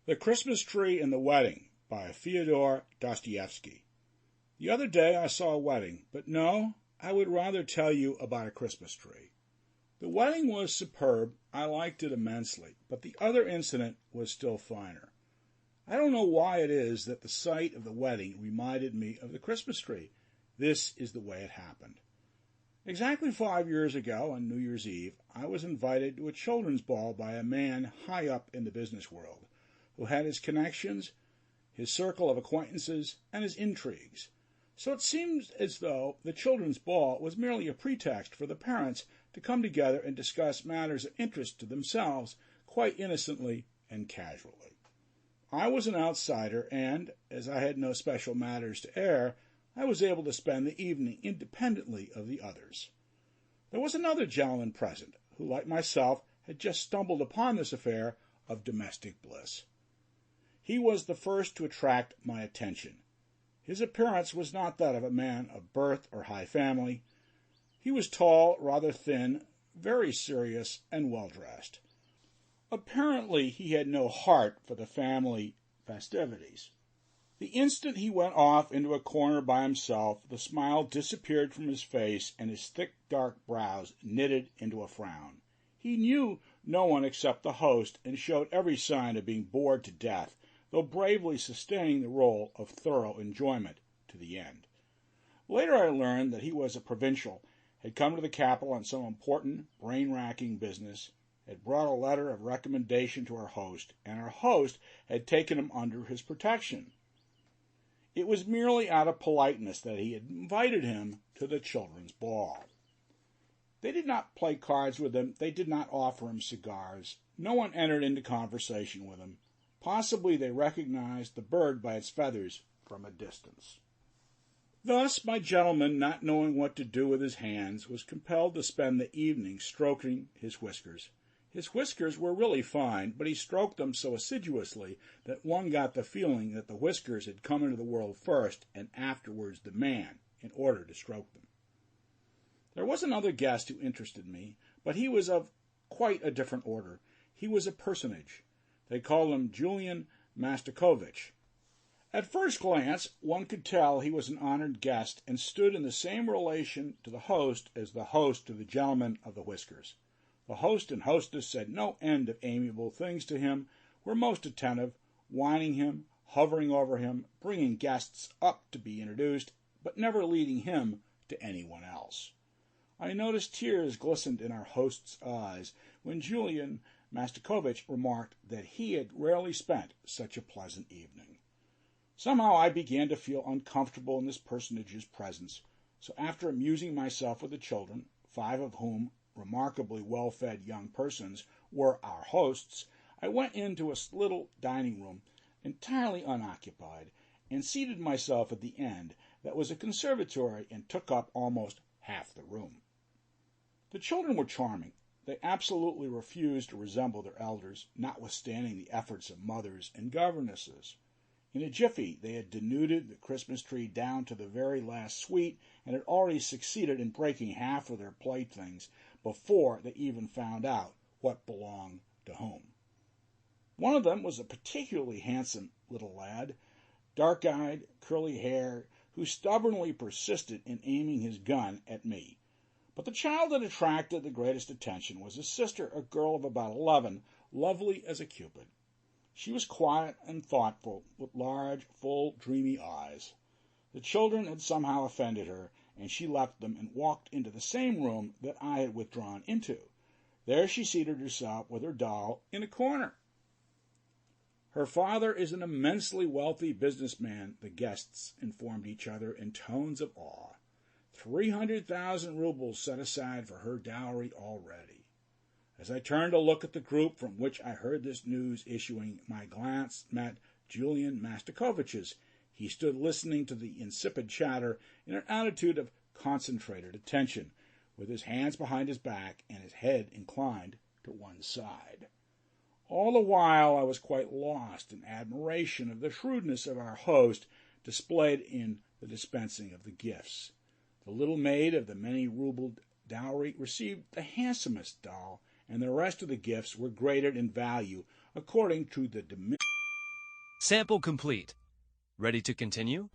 The Christmas Tree and the Wedding by Fyodor Dostoevsky. The other day I saw a wedding, but no, I would rather tell you about a Christmas tree. The wedding was superb. I liked it immensely, but the other incident was still finer. I don't know why it is that the sight of the wedding reminded me of the Christmas tree. This is the way it happened. Exactly 5 years ago, on New Year's Eve, I was invited to a children's ball by a man high up in the business world, who had his connections, his circle of acquaintances, and his intrigues. So it seems as though the children's ball was merely a pretext for the parents to come together and discuss matters of interest to themselves, quite innocently and casually. I was an outsider, and, as I had no special matters to air, I was able to spend the evening independently of the others. There was another gentleman present, who, like myself, had just stumbled upon this affair of domestic bliss. He was the first to attract my attention. His appearance was not that of a man of birth or high family. He was tall, rather thin, very serious, and well-dressed. Apparently he had no heart for the family festivities. The instant he went off into a corner by himself, the smile disappeared from his face, and his thick, dark brows knitted into a frown. He knew no one except the host, and showed every sign of being bored to death, though bravely sustaining the role of thorough enjoyment to the end. Later I learned that he was a provincial, had come to the capital on some important, brain-racking business, had brought a letter of recommendation to our host, and our host had taken him under his protection. It was merely out of politeness that he had invited him to the children's ball. They did not play cards with him. They did not offer him cigars. No one entered into conversation with him. Possibly they recognized the bird by its feathers from a distance. Thus my gentleman, not knowing what to do with his hands, was compelled to spend the evening stroking his whiskers. His whiskers were really fine, but he stroked them so assiduously that one got the feeling that the whiskers had come into the world first and afterwards the man, in order to stroke them. There was another guest who interested me, but he was of quite a different order. He was a personage. They called him Julian Mastakovich. At first glance, one could tell he was an honored guest and stood in the same relation to the host as the host to the gentleman of the whiskers. The host and hostess said no end of amiable things to him, were most attentive, whining him, hovering over him, bringing guests up to be introduced, but never leading him to anyone else. I noticed tears glistened in our host's eyes when Julian Mastakovich remarked that he had rarely spent such a pleasant evening. Somehow I began to feel uncomfortable in this personage's presence, so after amusing myself with the children, 5 of whom, remarkably well-fed young persons, were our hosts, I went into a little dining room, entirely unoccupied, and seated myself at the end that was a conservatory and took up almost half the room. The children were charming. They absolutely refused to resemble their elders, notwithstanding the efforts of mothers and governesses. In a jiffy, they had denuded the Christmas tree down to the very last sweet, and had already succeeded in breaking half of their playthings before they even found out what belonged to whom. One of them was a particularly handsome little lad, dark-eyed, curly hair, who stubbornly persisted in aiming his gun at me. But the child that attracted the greatest attention was his sister, a girl of about 11, lovely as a cupid. She was quiet and thoughtful, with large, full, dreamy eyes. The children had somehow offended her, and she left them and walked into the same room that I had withdrawn into. There she seated herself with her doll in a corner. Her father is an immensely wealthy businessman, the guests informed each other in tones of awe. 300,000 rubles set aside for her dowry already. As I turned to look at the group from which I heard this news issuing, my glance met Julian Mastakovich's. He stood listening to the insipid chatter in an attitude of concentrated attention, with his hands behind his back and his head inclined to one side. All the while I was quite lost in admiration of the shrewdness of our host displayed in the dispensing of the gifts. The little maid of the many-rubled dowry received the handsomest doll, and the rest of the gifts were graded in value according to the Sample complete. Ready to continue?